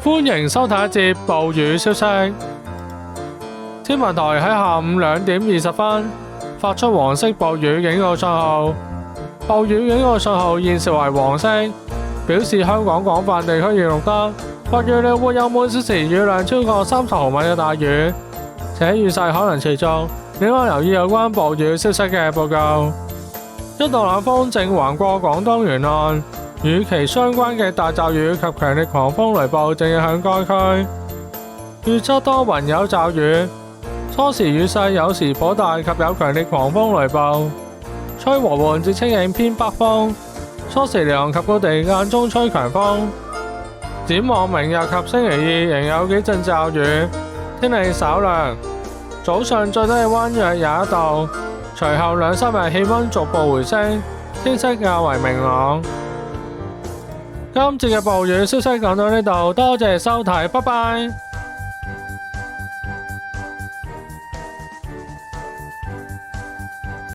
歡迎收睇一節暴雨消息。天文台喺下午2點20分發出黃色暴雨警告信號，暴雨警告信號現時為黃色，表示香港廣泛地區已錄得或預料會有每小時雨量超過30毫米嘅大雨，且雨勢可能持續。你可留意有關暴雨消息嘅報告。一道冷鋒正橫過廣東沿岸，與其相關嘅大驟雨及強烈狂風雷暴正影響該區。預測多雲有驟雨，初時雨勢有時頗大及有強烈狂風雷暴，吹和緩至清勁偏北風，初時離岸及高地間中吹強風。展望明日及星期二仍有幾陣驟雨，天氣稍涼，早上最低氣溫約21度，隨後2-3日氣溫逐步回升，天色較為明朗。今節嘅暴雨消息講到呢度，多謝收睇，拜拜。